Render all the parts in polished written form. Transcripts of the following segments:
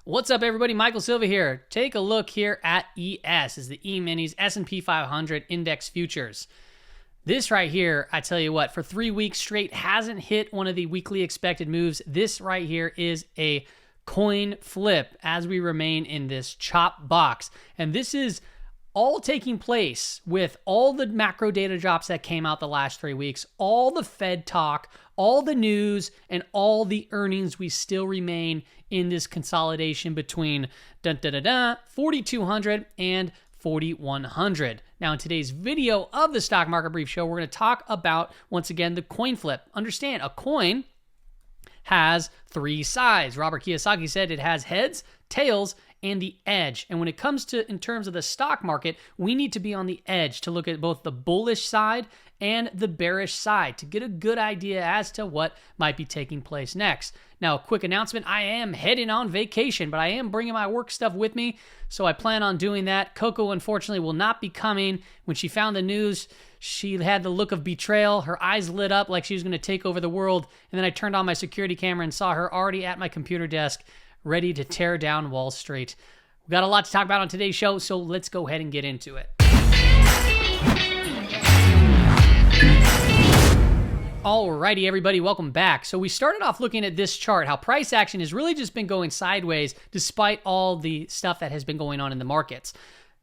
What's up, everybody? Michael Silva here. Take a look here at ES, is the E-minis S&P 500 Index Futures. This right here, I tell you what, for 3 weeks straight, hasn't hit one of the weekly expected moves. This right here is a coin flip as we remain in this chop box. And this is all taking place with all the macro data drops that came out the last 3 weeks, all the Fed talk, all the news, and all the earnings. We still remain in this consolidation between 4,200 and 4,100. Now, in today's video of the Stock Market Brief Show, we're going to talk about, once again, the coin flip. Understand, a coin has 3 sides. Robert Kiyosaki said it has heads, tails, and the edge. And when it comes to, in terms of the stock market, we need to be on the edge to look at both the bullish side and the bearish side to get a good idea as to what might be taking place next. Now, a quick announcement, I am heading on vacation, but I am bringing my work stuff with me, so I plan on doing that. Coco, unfortunately, will not be coming. When she found the news, she had the look of betrayal. Her eyes lit up like she was going to take over the world, and then I turned on my security camera and saw her already at my computer desk, ready to tear down Wall Street. We've got a lot to talk about on today's show, so let's go ahead and get into it. Alrighty, everybody, welcome back. So we started off looking at this chart, how price action has really just been going sideways despite all the stuff that has been going on in the markets.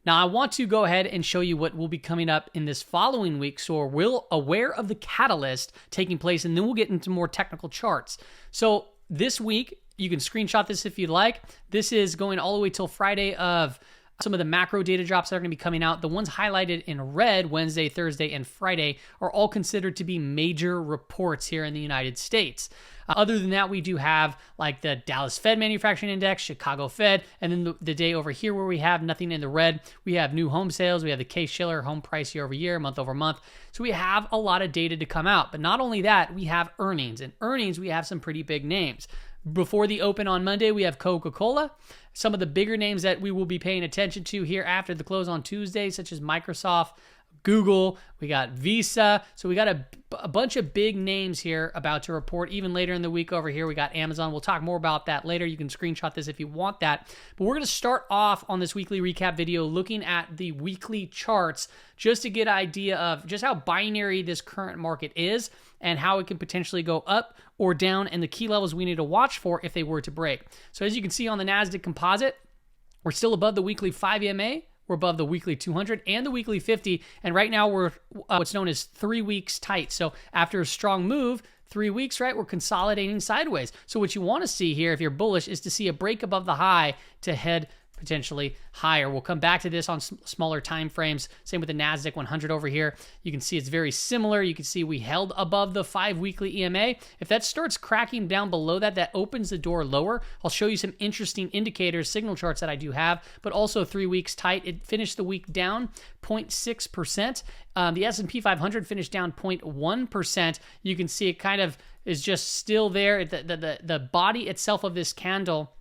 Now, I want to go ahead and show you what will be coming up in this following week, so we're aware of the catalyst taking place, and then we'll get into more technical charts. So this week, you can screenshot this if you'd like. This is going all the way till Friday of some of the macro data drops that are going to be coming out. The ones highlighted in red, Wednesday, Thursday, and Friday, are all considered to be major reports here in the United States. Other than that, we do have like the Dallas Fed Manufacturing Index, Chicago Fed, and then the day over here where we have nothing in the red, we have new home sales, we have the Case-Shiller home price year over year, month over month. So we have a lot of data to come out. But not only that, we have earnings. And earnings, we have some pretty big names. Before the open on Monday, we have Coca-Cola. Some of the bigger names that we will be paying attention to here after the close on Tuesday, such as Microsoft, Google, we got Visa. So we got a bunch of big names here about to report. Even later in the week over here, we got Amazon. We'll talk more about that later. You can screenshot this if you want that. But we're going to start off on this weekly recap video looking at the weekly charts just to get an idea of just how binary this current market is and how it can potentially go up or down and the key levels we need to watch for if they were to break. So as you can see on the NASDAQ composite, we're still above the weekly 5 EMA. We're above the weekly 200 and the weekly 50. And right now we're what's known as 3 weeks tight. So after a strong move, 3 weeks, right, we're consolidating sideways. So what you want to see here, if you're bullish, is to see a break above the high to head potentially higher. We'll come back to this on smaller time frames. Same with the NASDAQ 100 over here. You can see it's very similar. You can see we held above the 5 weekly EMA. If that starts cracking down below that, that opens the door lower. I'll show you some interesting indicators, signal charts that I do have, but also 3 weeks tight. It finished the week down 0.6%. The S&P 500 finished down 0.1%. You can see it kind of is just still there. The body itself of this candle,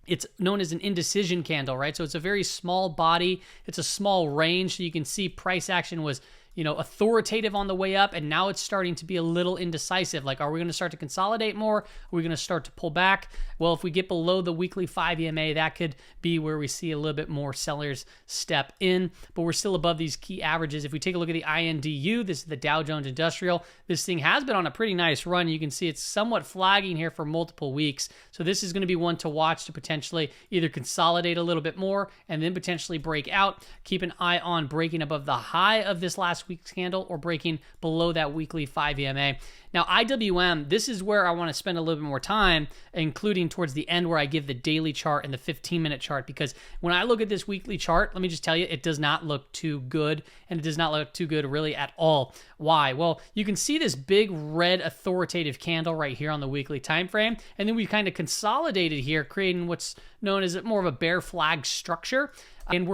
it's known as an indecision candle, right? So it's a very small body. It's a small range. So you can see price action was, authoritative on the way up, and now it's starting to be a little indecisive. Like, are we going to start to consolidate more? Are we going to start to pull back? Well, if we get below the weekly 5 EMA, that could be where we see a little bit more sellers step in, but we're still above these key averages. If we take a look at the INDU, this is the Dow Jones Industrial. This thing has been on a pretty nice run. You can see it's somewhat flagging here for multiple weeks. So this is going to be one to watch to potentially either consolidate a little bit more and then potentially break out. Keep an eye on breaking above the high of this last week's candle or breaking below that weekly 5 EMA. Now, IWM, this is where I want to spend a little bit more time, including towards the end where I give the daily chart and the 15-minute chart, because when I look at this weekly chart, let me just tell you, it does not look too good, and it does not look too good really at all. Why? Well, you can see this big red authoritative candle right here on the weekly time frame, and then we kind of consolidated here, creating what's known as more of a bear flag structure. And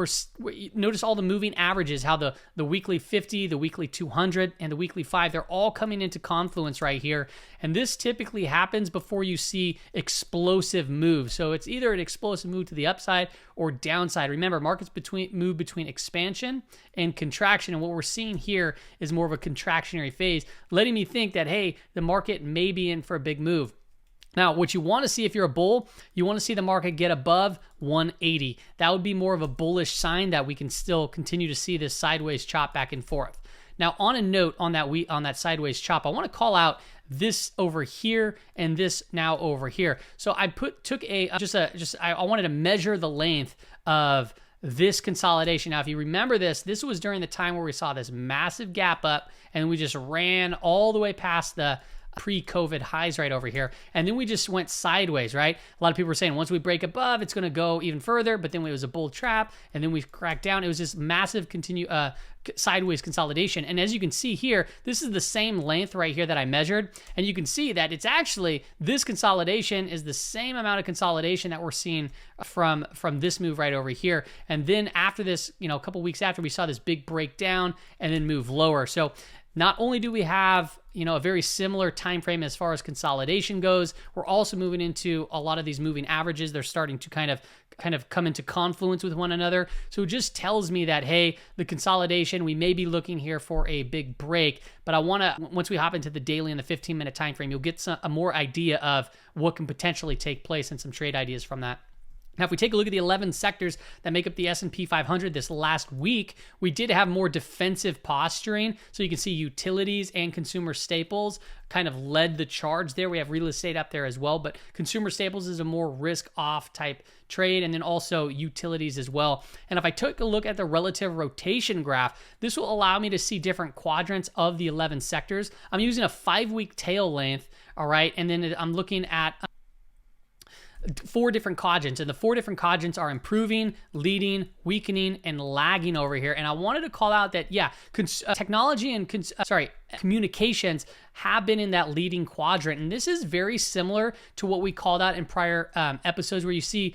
notice all the moving averages, how the weekly 50, the weekly 200, and the weekly 5, they're all coming into confluence right here. And this typically happens before you see explosive moves. So it's either an explosive move to the upside or downside. Remember, markets move between expansion and contraction. And what we're seeing here is more of a contractionary phase, letting me think that, hey, the market may be in for a big move. Now, what you want to see if you're a bull, you want to see the market get above 180. That would be more of a bullish sign that we can still continue to see this sideways chop back and forth. Now, on a note on that sideways chop, I want to call out this over here and this now over here. So I I wanted to measure the length of this consolidation. Now, if you remember this was during the time where we saw this massive gap up and we just ran all the way past the pre-COVID highs right over here. And then we just went sideways, right? A lot of people were saying once we break above, it's going to go even further, but then it was a bull trap and then we cracked down. It was this massive sideways consolidation. And as you can see here, this is the same length right here that I measured. And you can see that it's actually, this consolidation is the same amount of consolidation that we're seeing from this move right over here. And then after this, a couple weeks after, we saw this big breakdown and then move lower. So not only do we have, a very similar time frame as far as consolidation goes, we're also moving into a lot of these moving averages. They're starting to kind of come into confluence with one another. So it just tells me that, hey, the consolidation, we may be looking here for a big break, but I want to, once we hop into the daily and the 15-minute time frame, you'll get a more idea of what can potentially take place and some trade ideas from that. Now, if we take a look at the 11 sectors that make up the S&P 500 this last week, we did have more defensive posturing. So you can see utilities and consumer staples kind of led the charge there. We have real estate up there as well, but consumer staples is a more risk-off type trade, and then also utilities as well. And if I took a look at the relative rotation graph, this will allow me to see different quadrants of the 11 sectors. I'm using a 5-week tail length, all right, and then I'm looking at 4 different quadrants, and the 4 different quadrants are improving, leading, weakening, and lagging over here. And I wanted to call out that, technology and communications have been in that leading quadrant. And this is very similar to what we called out in prior episodes where you see,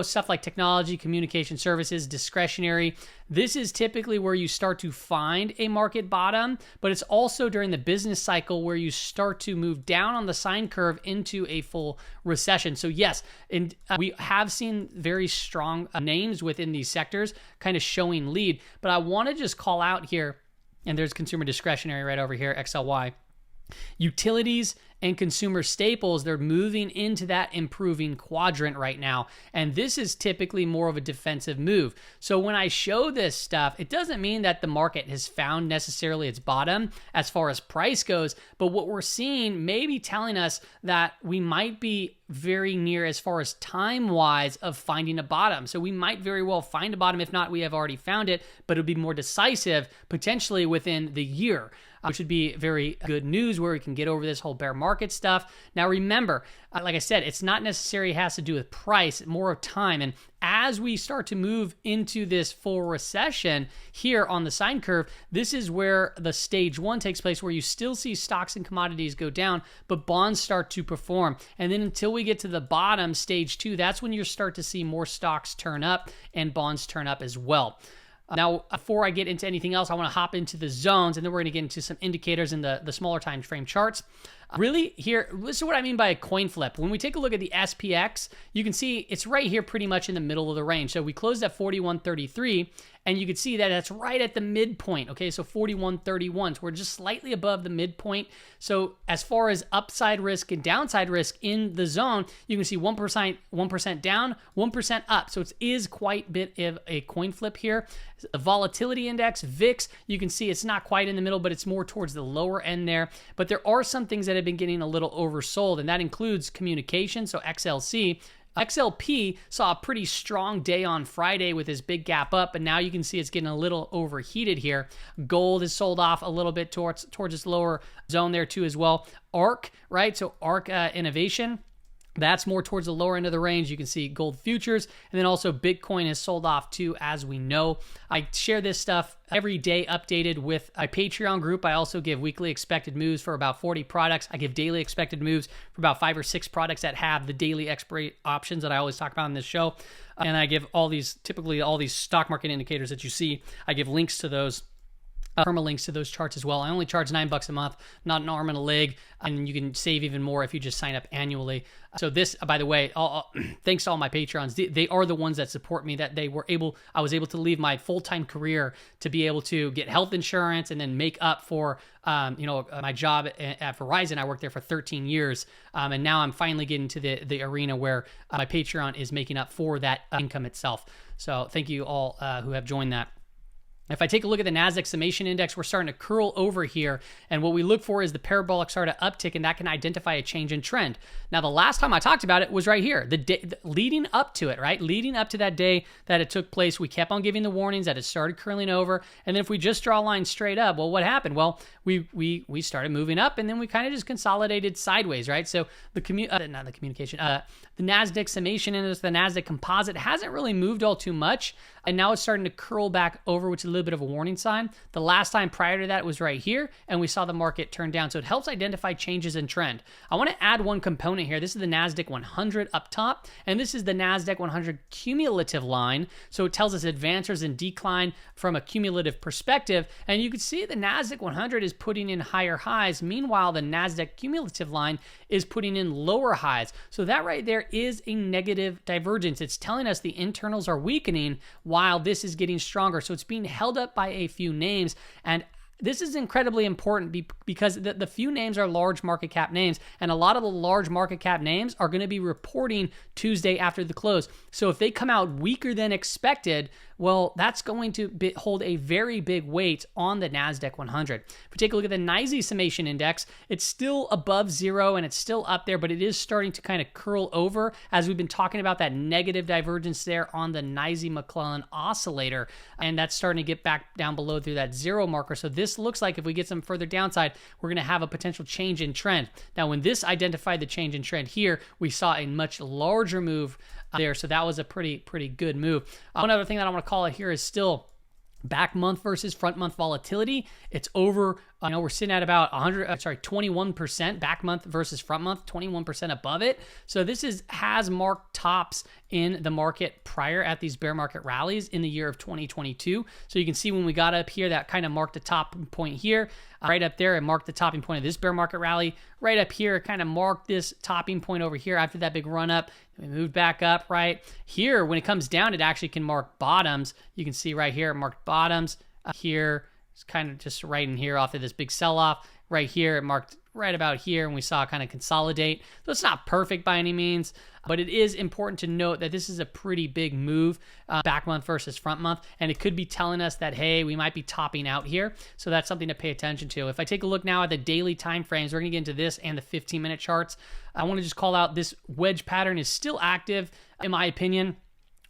stuff like technology, communication services, discretionary. This is typically where you start to find a market bottom, but it's also during the business cycle where you start to move down on the sine curve into a full recession. So yes, and we have seen very strong names within these sectors kind of showing lead, but I want to just call out here, and there's consumer discretionary right over here, XLY. Utilities and consumer staples, they're moving into that improving quadrant right now. And this is typically more of a defensive move. So when I show this stuff, it doesn't mean that the market has found necessarily its bottom as far as price goes, but what we're seeing may be telling us that we might be very near as far as time-wise of finding a bottom. So we might very well find a bottom. If not, we have already found it, but it'll be more decisive potentially within the year, which would be very good news where we can get over this whole bear market stuff. Now remember, like I said, it's not necessarily has to do with price, more of time. And as we start to move into this full recession here on the sine curve, this is where the stage 1 takes place, where you still see stocks and commodities go down, but bonds start to perform. And then until we get to the bottom, stage 2, that's when you start to see more stocks turn up and bonds turn up as well. Now, before I get into anything else, I want to hop into the zones, and then we're going to get into some indicators in the smaller time frame charts. Really, here, this is what I mean by a coin flip. When we take a look at the SPX, you can see it's right here pretty much in the middle of the range. So we closed at 41.33, and you can see that that's right at the midpoint. Okay, so 41.31. So we're just slightly above the midpoint. So as far as upside risk and downside risk in the zone, you can see 1% down, 1% up. So it is quite a bit of a coin flip here. The volatility index, VIX, you can see it's not quite in the middle, but it's more towards the lower end there. But there are some things that have been getting a little oversold, and that includes communication, so XLC. XLP saw a pretty strong day on Friday with his big gap up, but now you can see it's getting a little overheated here. Gold is sold off a little bit towards its lower zone there too as well. ARK, right? So ARK Innovation, that's more towards the lower end of the range. You can see gold futures, and then also Bitcoin is sold off too, as we know. I share this stuff every day updated with a Patreon group. I also give weekly expected moves for about 40 products. I give daily expected moves for about 5 or 6 products that have the daily expiry options that I always talk about on this show. And I give typically all these stock market indicators that you see. I give links to those permalinks to those charts as well. I only charge $9 a month, not an arm and a leg, and you can save even more if you just sign up annually. So this, by the way, thanks to all my Patreons, they are the ones that support me, that I was able to leave my full-time career to be able to get health insurance and then make up for, my job at Verizon. I worked there for 13 years. And now I'm finally getting to the arena where my Patreon is making up for that income itself. So thank you all who have joined that. If I take a look at the NASDAQ summation index, we're starting to curl over here. And what we look for is the parabolic start to uptick, and that can identify a change in trend. Now, the last time I talked about it was right here, the day leading up to it, right? Leading up to that day that it took place, we kept on giving the warnings that it started curling over. And then if we just draw a line straight up, well, what happened? Well, we started moving up, and then we kind of just consolidated sideways, right? So the NASDAQ summation index, the NASDAQ composite hasn't really moved all too much. And now it's starting to curl back over, which is a little bit of a warning sign. The last time prior to that was right here, and we saw the market turn down. So it helps identify changes in trend. I want to add one component here. This is the NASDAQ 100 up top, and this is the NASDAQ 100 cumulative line. So it tells us advancers in decline from a cumulative perspective. And you can see the NASDAQ 100 is putting in higher highs. Meanwhile, the NASDAQ cumulative line is putting in lower highs. So that right there is a negative divergence. It's telling us the internals are weakening while this is getting stronger. So it's being held up by a few names. And this is incredibly important because the few names are large market cap names, and a lot of the large market cap names are going to be reporting Tuesday after the close. So if they come out weaker than expected, well, that's going to hold a very big weight on the NASDAQ 100. If we take a look at the NYSE summation index, it's still above zero and it's still up there, but it is starting to kind of curl over as we've been talking about that negative divergence there on the NYSE McClellan oscillator, and that's starting to get back down below through that zero marker. So this looks like if we get some further downside, we're going to have a potential change in trend. Now, when this identified the change in trend here, we saw a much larger move there. So that was a pretty good move. One other thing that I want to call it here is still back month versus front month volatility. It's over, we're sitting at about 21% back month versus front month, 21% above it. So this has marked tops in the market prior at these bear market rallies in the year of 2022. So you can see when we got up here, that kind of marked the top point here. Right up there, it marked the topping point of this bear market rally. Right up here, it kind of marked this topping point over here after that big run up. We moved back up right here. When it comes down, it actually can mark bottoms. You can see right here, it marked bottoms. Here, it's kind of just right in here off of this big sell-off. Right here, it marked right about here, and we saw it kind of consolidate. So it's not perfect by any means, but it is important to note that this is a pretty big move, back month versus front month, and it could be telling us that, hey, we might be topping out here. So that's something to pay attention to. If I take a look now at the daily time frames, we're going to get into this and the 15-minute charts. I want to just call out this wedge pattern is still active, in my opinion.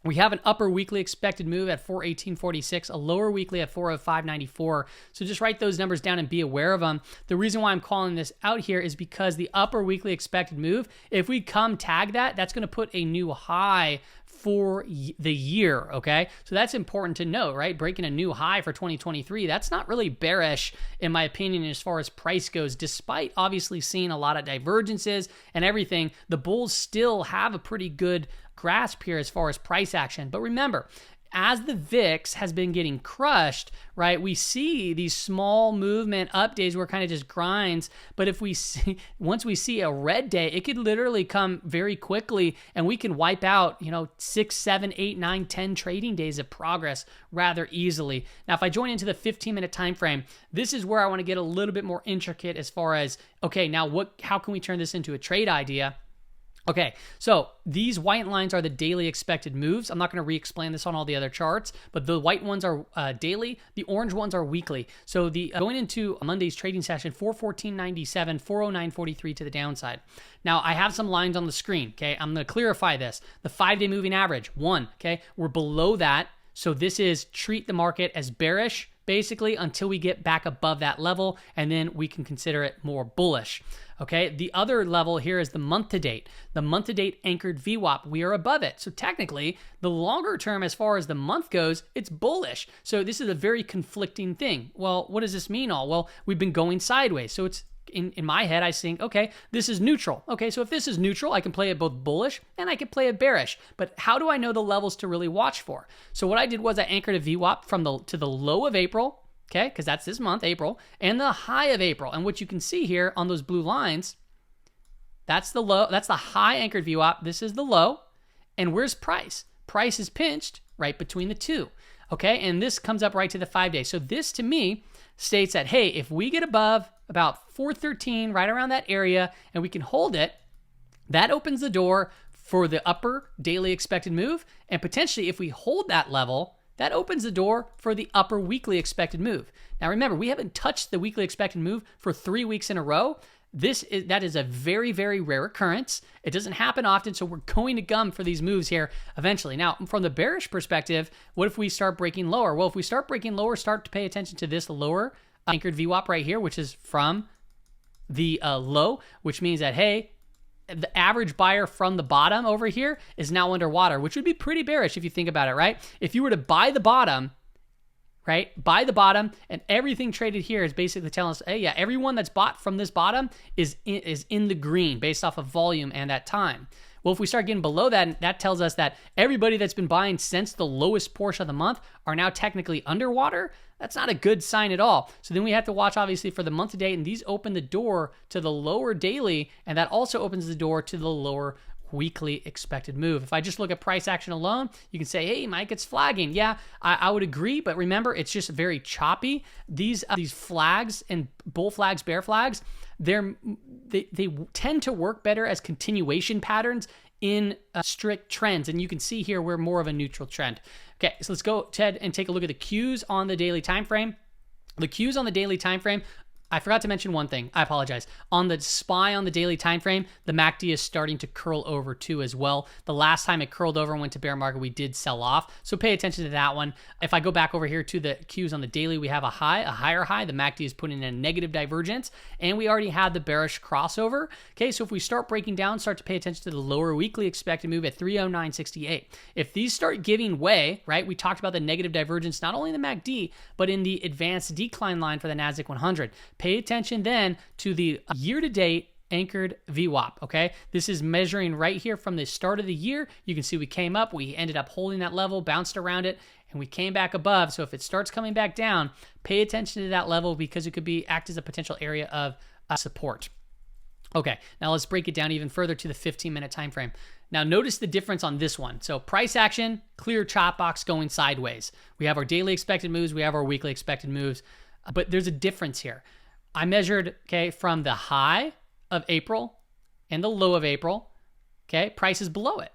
We have an upper weekly expected move at 418.46, a lower weekly at 405.94. So just write those numbers down and be aware of them. The reason why I'm calling this out here is because the upper weekly expected move, if we come tag that, that's going to put a new high for the year, okay? So that's important to know, right? Breaking a new high for 2023, that's not really bearish, in my opinion, as far as price goes. Despite obviously seeing a lot of divergences and everything, the bulls still have a pretty good grasp here as far as price action. But remember, as the VIX has been getting crushed, right, we see these small movement up days where it kind of just grinds. But if we see, once we see a red day, it could literally come very quickly and we can wipe out, 6, 7, 8, 9, 10 trading days of progress rather easily. Now, if I join into the 15-minute time frame, this is where I want to get a little bit more intricate as far as, okay, now how can we turn this into a trade idea? Okay, so these white lines are the daily expected moves. I'm not going to re-explain this on all the other charts, but the white ones are daily. The orange ones are weekly. So going into Monday's trading session, 414.97, 409.43 to the downside. Now, I have some lines on the screen, okay? I'm going to clarify this. The 5-day moving average, 1, okay? We're below that. So this is treat the market as bearish, basically, until we get back above that level, and then we can consider it more bullish. Okay, the other level here is the month to date. The month to date anchored VWAP, we are above it. So technically, the longer term as far as the month goes, it's bullish. So this is a very conflicting thing. Well, what does this mean all? Well, we've been going sideways. So it's in my head, I think, okay, this is neutral. Okay, so if this is neutral, I can play it both bullish and I can play it bearish. But how do I know the levels to really watch for? So what I did was I anchored a VWAP to the low of April, okay, because that's this month, April, and the high of April. And what you can see here on those blue lines, that's the low, that's the high anchored VWAP. This is the low. And where's price? Price is pinched right between the two, okay? And this comes up right to the 5-day. So this to me states that, hey, if we get above about 413, right around that area, and we can hold it, that opens the door for the upper daily expected move. And potentially if we hold that level, that opens the door for the upper weekly expected move. Now remember, we haven't touched the weekly expected move for 3 weeks in a row. That is a very, very rare occurrence. It doesn't happen often, so we're going to come for these moves here eventually. Now, from the bearish perspective, what if we start breaking lower? Well, if we start breaking lower, start to pay attention to this lower anchored VWAP right here, which is from the low, which means that, hey, the average buyer from the bottom over here is now underwater, which would be pretty bearish if you think about it, right? If you were to buy the bottom, right? Buy the bottom, and everything traded here is basically telling us, hey, yeah, everyone that's bought from this bottom is in the green based off of volume and that time. Well, if we start getting below that, that tells us that everybody that's been buying since the lowest portion of the month are now technically underwater. That's not a good sign at all. So then we have to watch, obviously, for the month to date, and these open the door to the lower daily, and that also opens the door to the lower weekly expected move. If I just look at price action alone, you can say, hey, Mike, it's flagging. Yeah, I would agree, but remember, it's just very choppy. These flags and bull flags, bear flags, they tend to work better as continuation patterns in strict trends, and you can see here we're more of a neutral trend. Okay, so let's go ahead and take a look at the cues on the daily time frame. The cues on the daily time frame, I forgot to mention one thing. I apologize. On the SPY on the daily time frame, the MACD is starting to curl over too as well. The last time it curled over and went to bear market, we did sell off. So pay attention to that one. If I go back over here to the cues on the daily, we have a higher high. The MACD is putting in a negative divergence, and we already had the bearish crossover. Okay, so if we start breaking down, start to pay attention to the lower weekly expected move at 309.68. If these start giving way, right, we talked about the negative divergence, not only in the MACD, but in the advanced decline line for the NASDAQ 100. Pay attention then to the year-to-date anchored VWAP, okay? This is measuring right here from the start of the year. You can see we came up, we ended up holding that level, bounced around it, and we came back above. So if it starts coming back down, pay attention to that level because it could act as a potential area of support. Okay, now let's break it down even further to the 15-minute time frame. Now notice the difference on this one. So price action, clear chop box going sideways. We have our daily expected moves, we have our weekly expected moves, but there's a difference here. I measured, okay, from the high of April and the low of April, okay, price is below it.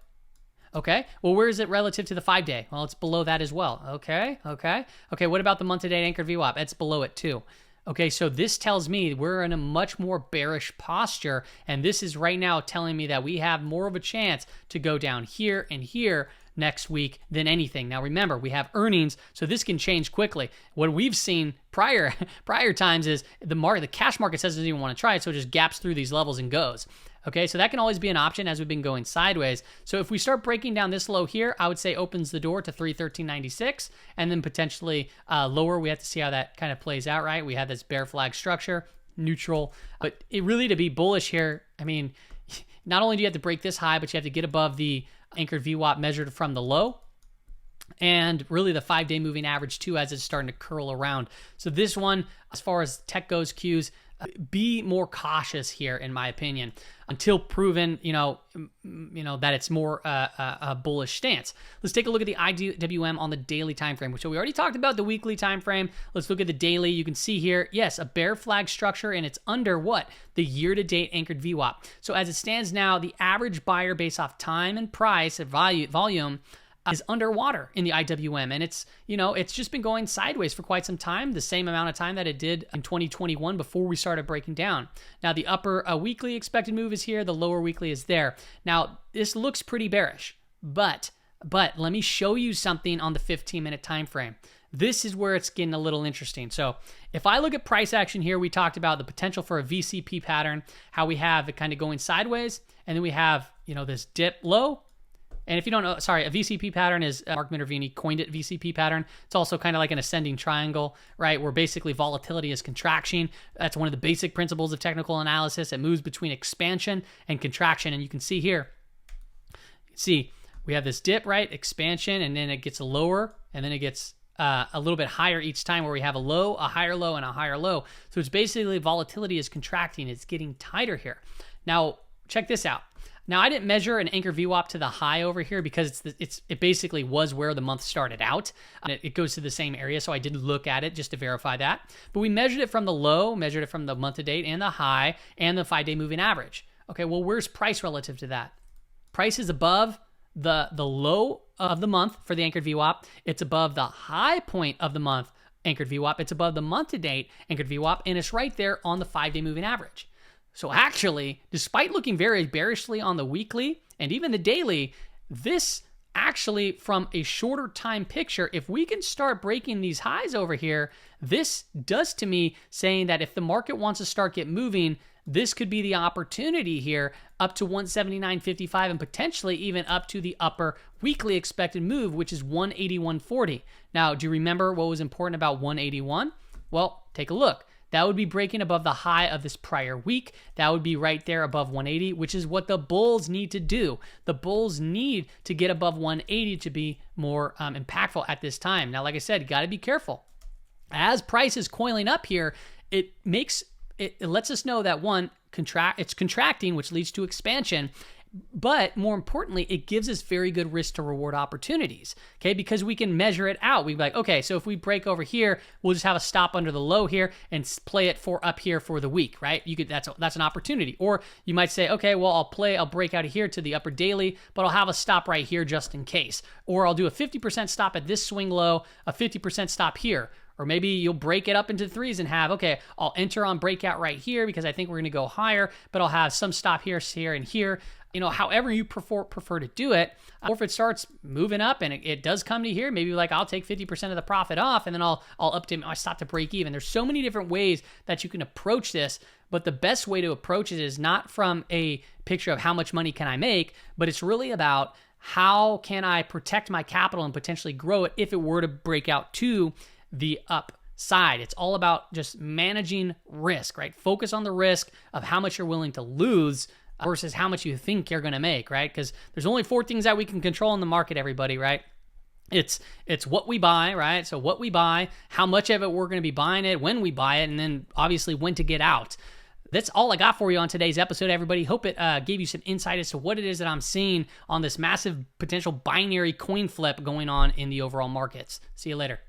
Okay, well, where is it relative to the 5-day? Well, it's below that as well. Okay, what about the month-to-date anchored VWAP? It's below it too. Okay, so this tells me we're in a much more bearish posture, and this is right now telling me that we have more of a chance to go down here and here next week than anything. Now remember, we have earnings, so this can change quickly. What we've seen prior times is the cash market says it doesn't even want to try it, so it just gaps through these levels and goes. Okay, so that can always be an option as we've been going sideways. So if we start breaking down this low here, I would say opens the door to 313.96, and then potentially lower. We have to see how that kind of plays out, right? We have this bear flag structure, neutral, but it really, to be bullish here, I mean, not only do you have to break this high, but you have to get above the anchored VWAP measured from the low, and really the 5-day moving average too, as it's starting to curl around. So this one, as far as tech goes, cues, be more cautious here, in my opinion, until proven, that it's more a bullish stance. Let's take a look at the IWM on the daily time frame. So we already talked about the weekly time frame. Let's look at the daily. You can see here, yes, a bear flag structure, and it's under what? The year-to-date anchored VWAP. So as it stands now, the average buyer based off time and price and volume is underwater in the IWM, and it's just been going sideways for quite some time, the same amount of time that it did in 2021 before we started breaking down. Now the upper weekly expected move is here, the lower weekly is there. Now this looks pretty bearish, but let me show you something on the 15-minute time frame. This is where it's getting a little interesting. So if I look at price action here, we talked about the potential for a VCP pattern, how we have it kind of going sideways, and then we have this dip low. And if you don't know, sorry, a VCP pattern is Mark Minervini coined it VCP pattern. It's also kind of like an ascending triangle, right? Where basically volatility is contraction. That's one of the basic principles of technical analysis. It moves between expansion and contraction. And you can see here, we have this dip, right? Expansion, and then it gets lower, and then it gets a little bit higher each time, where we have a low, a higher low, and a higher low. So it's basically volatility is contracting. It's getting tighter here. Now, check this out. Now, I didn't measure an anchor VWAP to the high over here because it basically was where the month started out. And it goes to the same area, so I did look at it just to verify that. But we measured it from the low, measured it from the month to date, and the high, and the 5-day moving average. Okay, well, where's price relative to that? Price is above the low of the month for the anchored VWAP. It's above the high point of the month anchored VWAP. It's above the month to date anchored VWAP, and it's right there on the 5-day moving average. So actually, despite looking very bearishly on the weekly and even the daily, this actually, from a shorter time picture, if we can start breaking these highs over here, this does to me saying that if the market wants to start get moving, this could be the opportunity here up to 179.55 and potentially even up to the upper weekly expected move, which is 181.40. Now, do you remember what was important about 181? Well, take a look. That would be breaking above the high of this prior week. That would be right there above 180, which is what the bulls need to do. The bulls need to get above 180 to be more impactful at this time. Now, like I said, you got to be careful. As price is coiling up here, it lets us know that it's contracting, which leads to expansion. But more importantly, it gives us very good risk to reward opportunities, okay? Because we can measure it out. We'd be like, okay, so if we break over here, we'll just have a stop under the low here and play it for up here for the week, right? That's an opportunity. Or you might say, okay, well, I'll break out of here to the upper daily, but I'll have a stop right here just in case. Or I'll do a 50% stop at this swing low, a 50% stop here. Or maybe you'll break it up into threes and have, okay, I'll enter on breakout right here because I think we're going to go higher, but I'll have some stop here, and here. You know, however you prefer to do it. Or if it starts moving up and it does come to here, maybe like I'll take 50% of the profit off and then I'll update my stop to break even. There's so many different ways that you can approach this, but the best way to approach it is not from a picture of how much money can I make, but it's really about how can I protect my capital and potentially grow it if it were to break out to the upside. It's all about just managing risk, right? Focus on the risk of how much you're willing to lose versus how much you think you're going to make, right? Because there's only 4 things that we can control in the market, everybody, right? It's what we buy, right? So what we buy, how much of it we're going to be buying it, when we buy it, and then obviously when to get out. That's all I got for you on today's episode, everybody. Hope it gave you some insight as to what it is that I'm seeing on this massive potential binary coin flip going on in the overall markets. See you later.